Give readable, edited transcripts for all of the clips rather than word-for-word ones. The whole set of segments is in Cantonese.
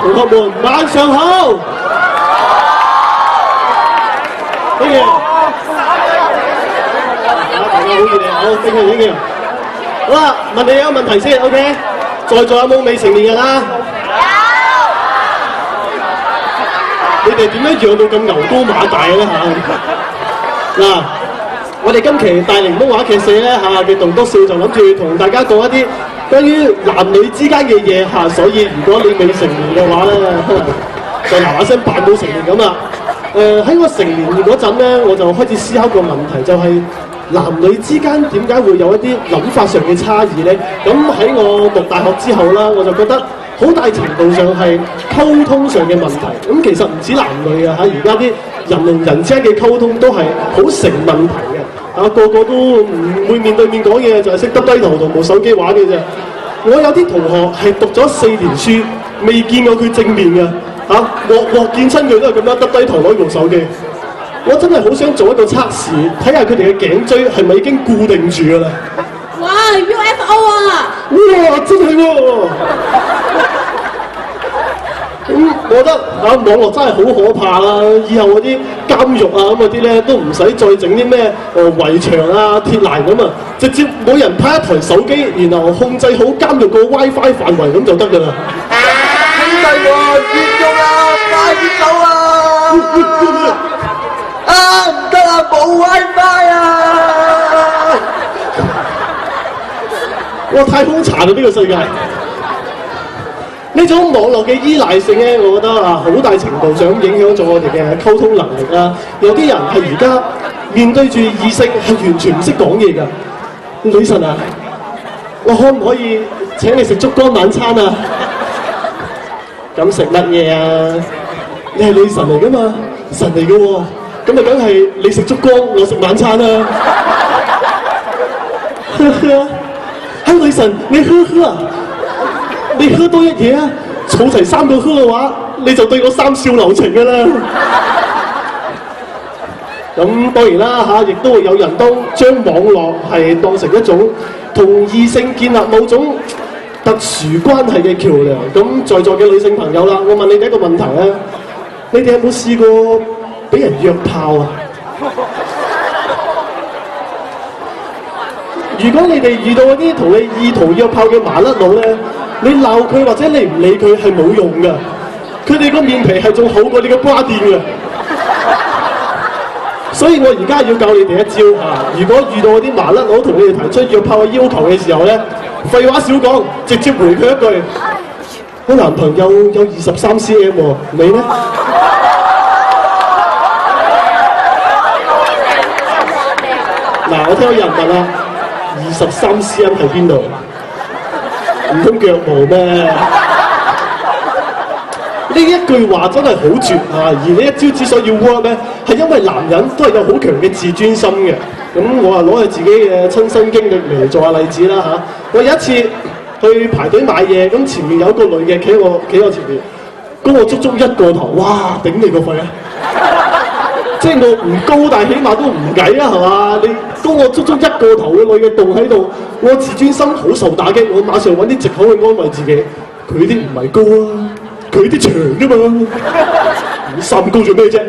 同學們晚上好。好嘢，大家好熱烈，好，thank you，thank you。好啦，問你一個問題先 ，OK？ 在座有冇未成年人啊？有。你哋點樣養到咁牛高馬大咧嚇？嗱，我哋今期大檸檬話劇社咧嚇嘅棟篤笑就諗住同大家講一啲關於男女之間嘅嘢嚇，所以如果你未成年嘅話咧，就嗱嗱聲扮到成年咁啦。喺我成年嗰陣咧，我就開始思考個問題，就係男女之間點解會有一啲諗法上嘅差異咧？咁喺我讀大學之後啦，我就覺得好大程度上係溝通上嘅問題。咁其實唔止男女啊嚇，而家啲人同人之間嘅溝通都係好成問題嘅。啊，個個都唔會面對面講嘢，就係識得低頭同部手機玩嘅啫。我有啲同學係讀咗4年書，未見過佢正面嘅。鑊見親佢都係咁樣得低頭攞部手機，我真係好想做一個測試，睇下佢哋嘅頸椎係咪已經固定住㗎啦。哇 ！UFO 啊！哇！真係喎。我覺得網絡真係好可怕啦！以後嗰啲監獄啊咁嗰啲咧，都唔使再整啲咩圍牆啊、鐵欄咁啊，直接每人派一台手機，然後控制好監獄個 WiFi 範圍咁就得㗎啦。兄弟們，越用啊，快啲走啊！啊，唔得啊，冇 WiFi 啊！哇，太兇殘啦！呢個世界，呢種網絡嘅依賴性咧，我覺得啊，好大程度上影響咗我哋嘅溝通能力啦。有啲人係而家面對住異性係完全唔識講嘢㗎。女神啊，我可唔可以請你食燭光晚餐啊？咁食乜嘢啊？你係女神嚟噶嘛？神嚟噶喎，咁啊梗係你食燭光，我食晚餐啦。呵呵，女神你呵啊！你喝多一嘢啊！儲齊3個喝嘅話，你就對我3笑留情噶啦。咁當然啦嚇，亦都會有人將網絡係當成一種同異性建立某種特殊關係嘅橋梁。咁在座嘅女性朋友啦，我問你哋一個問題咧，你哋有冇試過俾人約炮啊？如果你哋遇到嗰啲同你意圖約炮嘅麻甩佬咧，你鬧佢或者你唔理佢係冇用㗎，佢哋個面皮係仲厚過你個瓜墊㗎。所以我而家要教你哋一招嚇，如果遇到嗰啲麻甩佬同你哋提出約炮嘅要求嘅時候咧，廢話少講，直接回佢一句：我男朋友有23 cm 喎，你咧？嗱，我聽到有人問啦，23 cm 喺邊度？唔通腳毛咩？呢一句話真係好絕啊！而呢一招之所以要 work 咧，係因為男人都係有好強嘅自尊心嘅。咁我攞佢自己嘅親身經歷嚟做下例子啦嚇。我有一次去排隊買嘢，咁前面有一個女嘅企我前面，高我足足1個頭，哇！頂你個肺啊！即係我唔高，但係起碼都唔計啊，係嘛？你高我足足1個頭嘅女嘅棟喺度，我自尊心好受打擊，我馬上揾啲藉口去安慰自己。佢啲唔係高啊，佢啲長啫嘛。3高做咩啫？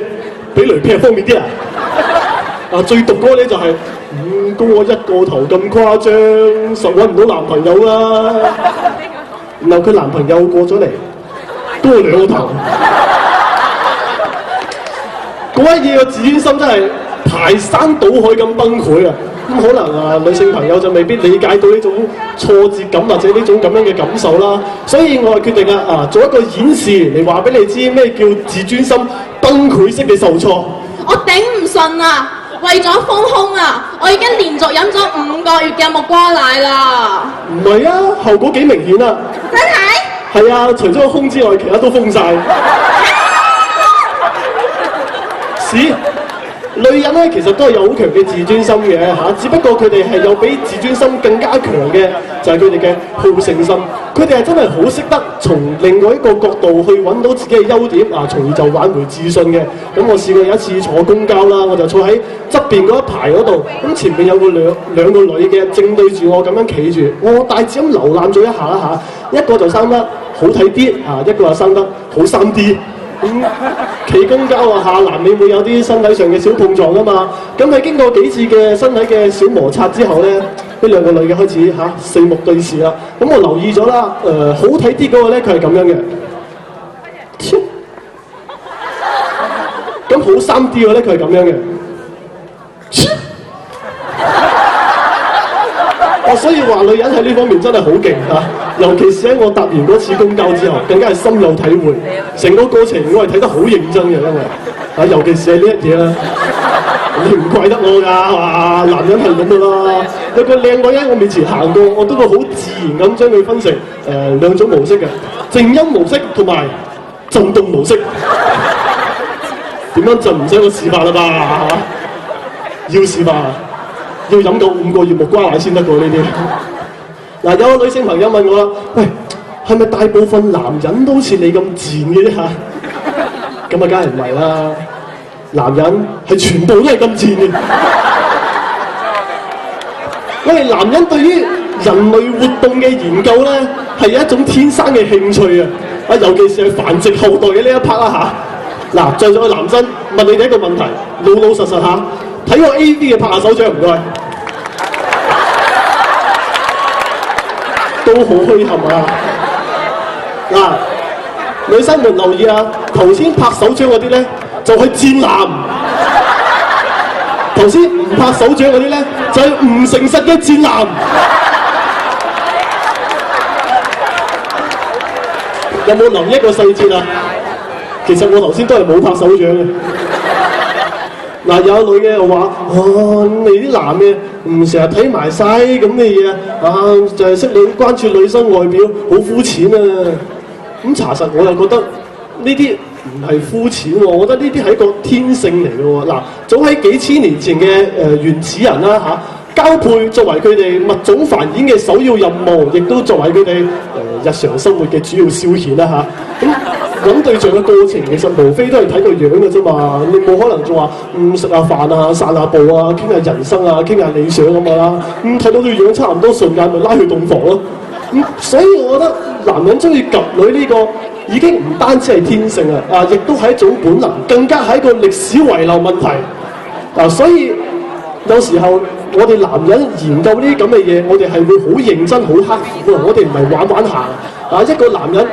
俾雷劈方便啲啊！啊，最毒嗰個咧就係高我1個頭咁誇張，實揾唔到男朋友啦。然後佢男朋友過咗嚟，高我2個頭。嗰位嘢個自尊心真係排山倒海咁崩潰啊！咁可能啊，女性朋友就未必理解到呢種挫折感或者呢種咁樣嘅感受啦。所以我係決定做一個演示嚟話俾你知咩叫自尊心崩潰式嘅受挫。我頂唔順啊！為咗豐胸啊，我已經連續飲咗5個月嘅木瓜奶啦。唔係啊，後果幾明顯啊！真係？係啊，除咗個胸之外，其他都封晒。屎！女人咧其實都係有好強嘅自尊心嘅嚇，只不過佢哋係有比自尊心更加強嘅，就係佢哋嘅好勝心。佢哋係真係好識得從另外一個角度去揾到自己嘅優點啊，從而就挽回自信嘅。咁我試過有一次坐公交啦，我就坐喺側邊嗰一排嗰度，咁前面有個兩個女嘅正對住我咁樣企住，我大致咁瀏覽咗一下啦嚇，一個就生得好睇啲啊，一個就生得好3D。企公交啊，下難免會有啲身體上嘅小碰撞啊嘛。咁喺經過幾次嘅身體嘅小摩擦之後咧，呢兩個女嘅開始四目對視啦。咁我留意咗啦，好睇啲嗰個咧佢係咁樣嘅，咁好3D 嘅咧佢係咁樣嘅。所以話女人喺呢方面真係好勁嚇，尤其是喺我搭完嗰次公交之後，更加係深有體會。成個過程我係睇得好認真嘅，因為尤其是係呢一嘢啦，你唔怪得我㗎係嘛？男人係咁㗎啦。有個靚女喺我面前行過，我都會好自然咁將佢分成2種模式嘅，靜音模式同埋震動模式。點樣震唔使我示範啦吧？要示範。要飲夠5個月木瓜奶先得㗎呢啲。嗱，有個女性朋友問我啦，喂，係咪大部分男人都好似你咁賤嘅啫嚇？咁啊，梗係唔係啦。男人係全部都係咁賤嘅。我哋男人對於人類活動嘅研究咧，係有一種天生嘅興趣啊！尤其是係繁殖後代嘅呢一 part 啦嚇。嗱，在座嘅男生問你哋一個問題，老老實實嚇。睇過 AV 嘅拍下手掌唔該，都好虛冚啊！嗱，女生們留意啊，頭先拍手掌嗰啲咧就係賤男，頭先唔拍手掌嗰啲咧就係唔誠實嘅賤男。有冇留意一個細節啊？其實我頭先都係冇拍手掌嘅。嗱，有女嘅又話：你啲男嘅唔成日睇埋晒咁嘅嘢啊，就係識你關注女生外表，好膚淺啊！咁查實我又覺得呢啲唔係膚淺喎，我覺得呢啲係一個天性嚟嘅喎。嗱，早喺幾千年前嘅原始人啦交配作為佢哋物種繁衍嘅首要任務，亦都作為佢哋日常生活嘅主要消遣啦咁揾對象嘅過程其實無非都係睇個樣嘅啫嘛，你冇可能就話食下飯啊、散下步啊、傾下人生啊、傾下理想咁㗎啦。睇到佢樣差唔多順眼，咪拉去洞房咯。所以我覺得男人中意及女呢個已經唔單止係天性亦都係一種本能，更加係一個歷史遺留問題。所以有時候我哋男人研究呢啲咁嘅嘢，我哋係會好認真、好刻苦啊！我哋唔係玩玩下一個男人。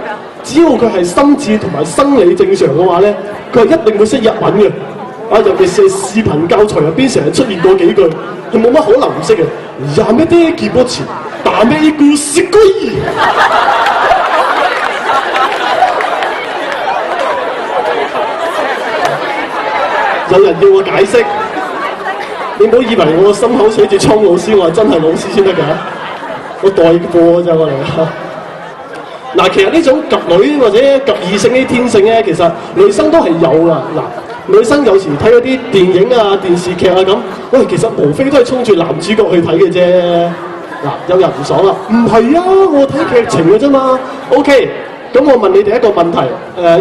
只要佢係心智同埋生理正常嘅話咧，佢係一定會識日文嘅。尤其是視頻教材入邊成日出現過幾句，係冇乜可能唔識嘅。呀咩啲結波詞，打咩故事龜。有人要我解釋，你唔好以為我個心口寫住蒼老師，我係真係老師先得㗎。我代課咋我嚟。嗱，其實呢種及女或者及異性啲天性咧，其實女生都係有㗎。嗱，女生有時睇嗰啲電影啊、電視劇啊咁，喂，其實無非都係衝住男主角去睇嘅啫。嗱，有人唔爽啦，唔係啊，我睇劇情嘅啫嘛。OK，咁我問你哋一個問題，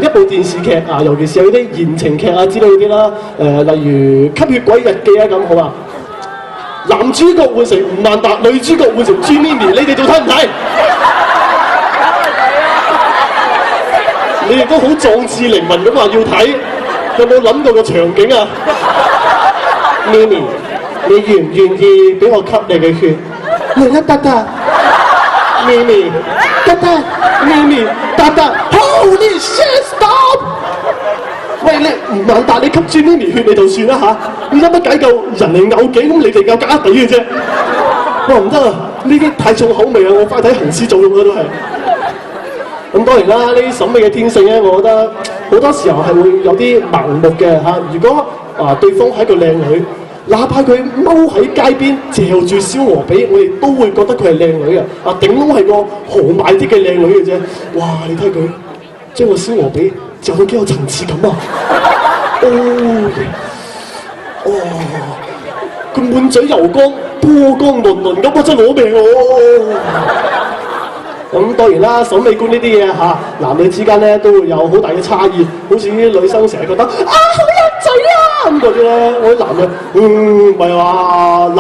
一部電視劇尤其是有啲言情劇啊之類啲啦，例如《吸血鬼日記》啊咁，好嘛？男主角換成吳孟達，女主角換成朱咪咪，你哋仲睇唔睇？你哋都好壯志凌雲咁話要睇，有冇諗到個場景啊？咪咪，你願唔願意俾我吸你嘅血？得得，咪咪，得，咪咪，得 ，Holy shit stop！ 喂，你吳孟達你吸住咪咪血你就算啦你有乜解救人嚟拗頸咁？你哋夠假底嘅啫。哇，唔得啊！呢啲太重口味啊！我快睇行屍走肉啦都係。咁當然啦，呢啲審美嘅天性咧，我覺得好多時候係會有啲盲目嘅如果對方係一個靚女，哪怕佢踎喺街邊嚼住燒鵝髀，我哋都會覺得佢係靚女嘅。頂籠係個豪邁啲嘅靚女嘅啫。哇！你睇佢將個燒鵝髀嚼到幾有層次感啊！哦，哇！佢滿嘴油光，波光粼粼咁，我真係攞命喎！咁當然啦，審美觀呢啲嘢嚇，男女之間咧都會有好大嘅差異。好似啲女生成日覺得啊好靚仔啊咁嗰啲咧，我啲男人唔係話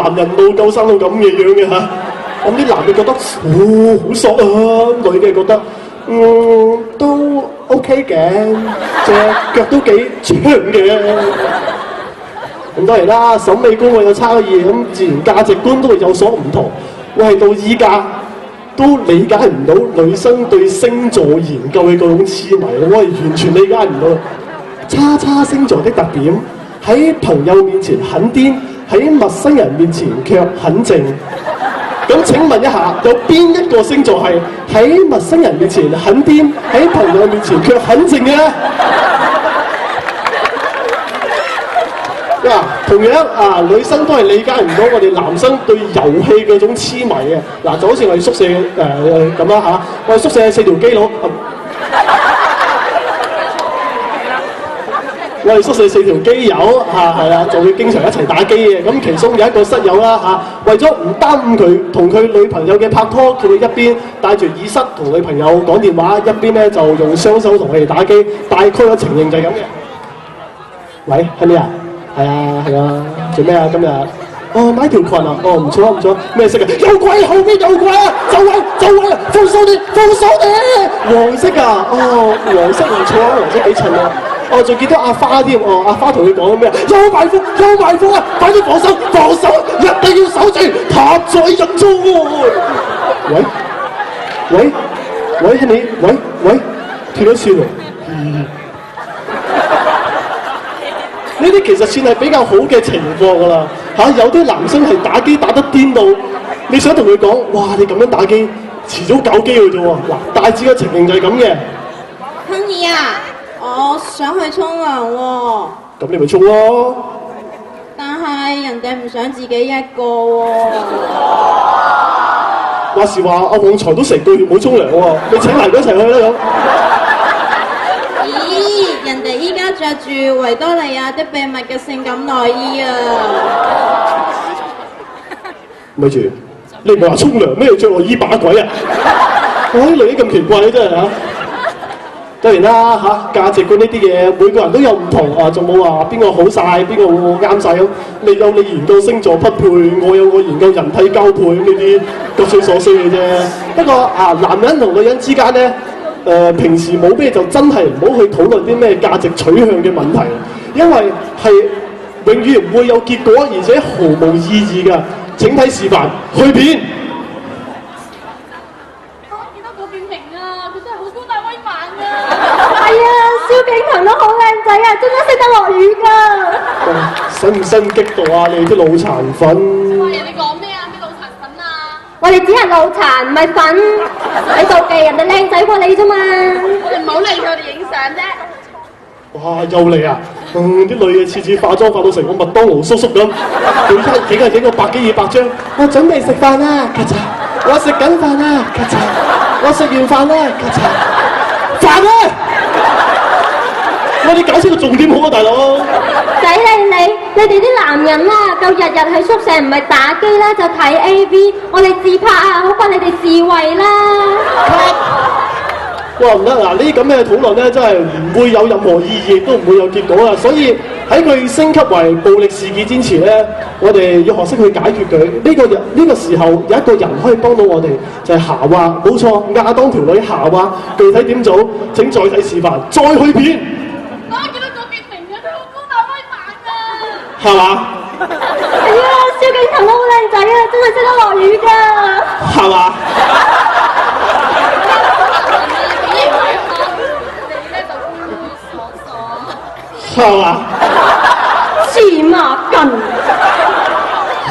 男人冇夠生到咁嘅樣嘅嚇。咁啲男嘅覺得好索啊，女嘅覺得都 OK 嘅，隻腳都幾長嘅。咁當然啦，審美觀會有差異，咁自然價值觀都會有所唔同。我係到依家都理解唔到女生對星座研究嘅嗰種痴迷，我係完全理解唔到。叉叉星座的特點，喺朋友面前很癲，喺陌生人面前卻很靜。咁請問一下，有邊一個星座係喺陌生人面前很癲，喺朋友面前卻很靜嘅咧？嗱，同樣啊，女生都係理解唔到我哋男生對遊戲嗰種痴迷嘅。嗱，就好似我哋宿舍咁啦嚇，我哋宿舍4條基佬，我哋宿舍4條基友係啦，就會經常一齊打機嘅。咁其中有一個室友啦為咗唔耽誤佢同佢女朋友嘅拍拖，佢哋一邊戴住耳塞同女朋友講電話，一邊咧就用雙手同佢哋打機。大概嘅情形就係咁嘅。喂，係咪啊？係啊，做咩啊今日？買條裙啊！唔錯唔錯，咩色啊？有鬼，後面有鬼啊！就位，放手啲！黃色啊！黃色唔錯啊，黃色幾襯啊！仲見到阿花添，阿花同佢講咩啊？有埋伏啊！快啲防守，一定要守住，塔在人中喎！喂，係你？喂，斷咗線喎！呢啲其實算係比較好嘅情況㗎啦，有啲男生係打機打得癲到，你想同佢講，哇！你咁樣打機，遲早搞基嘅啫喎。嗱，大致嘅情形就係咁嘅。Honey啊，我想去沖涼喎。咁你咪沖咯。但係人哋唔想自己一個喎。話時話，阿旺財都成個月冇沖涼喎，你請埋佢一齊去啦咁。人哋依家着住維多利亞的秘密嘅性感內衣啊！咪住，你唔係話沖涼咩？着內衣把鬼啊！哇！啲女人咁奇怪真係嚇。當然啦價值觀呢啲嘢每個人都有唔同啊，仲冇話邊個好晒，邊個啱晒咁。你有你研究星座匹配，我有我研究人體交配呢啲各取所需嘅啫。不過男人同女人之間咧。平時冇咩就真係唔好去討論啲咩價值取向嘅問題，因為係永遠唔會有結果，而且毫無意義㗎。請睇示範，去片。我見到嗰邊平啊，佢真係好高大威猛啊！係啊，蕭敬騰都好靚仔啊，真係識得落雨㗎。使唔使激到啊？你啲腦殘粉！喂，你講咩啊？咩腦殘粉啊？我哋只係腦殘，唔係粉。你妒忌人哋靚仔過你啫嘛？我哋唔好理佢哋影相啫。哇！又嚟啊！啲女嘅次次化妝化到成個麥當勞叔叔咁，佢一影影個100幾200張。我準備食飯啦，咔嚓！我食緊飯啦，咔嚓！我食完飯啦，咔嚓！飯咧！我哋解釋個重點好啊，大佬！仔你哋啲男人啊，夠日日喺宿舍唔係打機啦，就睇 AV， 我哋自拍啊，好過你哋自慰啦！哇唔得嗱，呢啲咁嘅討論咧，真係唔會有任何意義，都唔會有結果啊！所以喺佢升級為暴力事件之前咧，我哋要學識去解決佢。呢個時候有一個人可以幫到我哋，就係夏娃。冇錯，亞當條女夏娃。具體點做？請再睇示範，再去片。我見到嗰邊平嘅，佢好高大威猛啊！係嘛？係啊，蕭敬騰都好靚仔啊，真係識得落雨㗎。係嘛？係嘛？黐孖筋。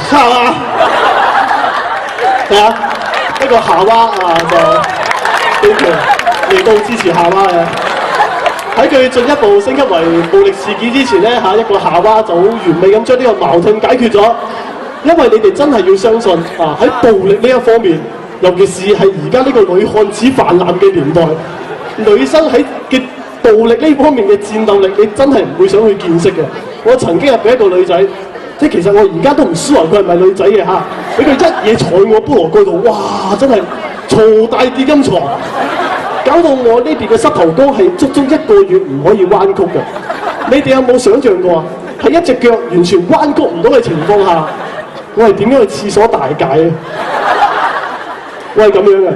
係嘛？係啊，一個夏娃啊，就嚟到支持夏娃嘅。喺佢進一步升級為暴力事件之前咧，一個夏娃就好完美咁將呢個矛盾解決咗。因為你哋真係要相信喺暴力呢一方面，尤其是係而家呢個女漢子泛濫嘅年代，女生喺嘅暴力呢方面嘅戰鬥力，你真係唔會想去見識嘅。我曾經係俾一個女仔，即係其實我而家都唔 sure 佢係咪女仔嘅嚇，俾佢一嘢坐我菠蘿蓋度，哇！真係嘈大跌金床，搞到我呢邊嘅膝頭哥係足足1個月唔可以彎曲嘅。你哋有冇想象過啊？喺一隻腳完全彎曲唔到嘅情況下，我係點樣去廁所大解咧？我係咁樣嘅。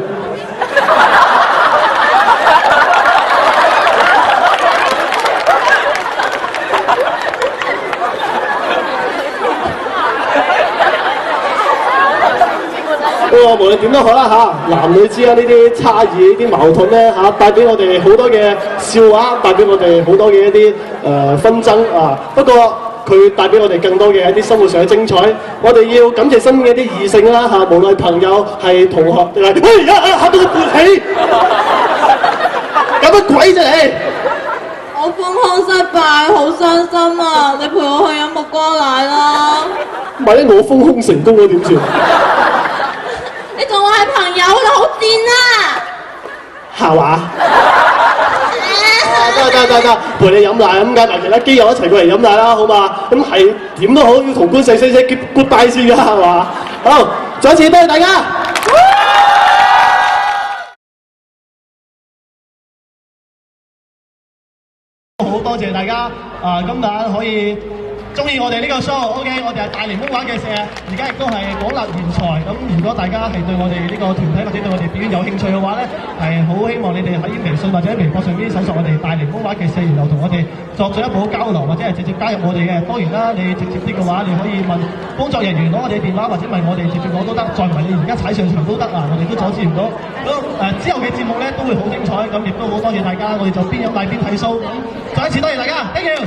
無論點都好啦嚇，男女之間呢啲差異、呢啲矛盾咧嚇，帶俾我哋好多嘅笑話，帶俾我哋好多嘅一啲紛爭啊。不過佢帶俾我哋更多嘅一啲生活上嘅精彩。我哋要感謝身邊嘅一啲異性啦嚇，無論朋友係同學定係，喂嚇到我勃起，搞乜鬼啫你？我封控失敗，好傷心啊！你陪我去飲木瓜奶啦。萬一我封控成功咗點算？你同我係朋友，你好賤啊！係嘛？得，陪你飲奶咁解，其他基友一齊過嚟飲奶啦，好嘛？咁係點都好，要同觀世say goodbye先㗎，係嘛？好，再一次多謝大家。好多謝大家今日可以中意我哋呢個 show，OK，我哋係大檸檬話劇社，而家亦都係廣立人才。咁如果大家係對我哋呢個團體或者對我哋表演有興趣嘅話咧，係好希望你哋喺微信或者微博上邊搜索我哋大檸檬話劇社，然後同我哋作進一步交流，或者係直接加入我哋嘅。當然啦，你直接啲嘅話，你可以問工作人員攞我哋電話，或者問我哋直接攞都得。再唔係你而家踩上場都得啊，我哋都阻止唔到。咁之後嘅節目咧都會好精彩，咁亦都好多謝大家，我哋就邊飲奶邊睇 show。咁再一次多謝大家 ，thank you。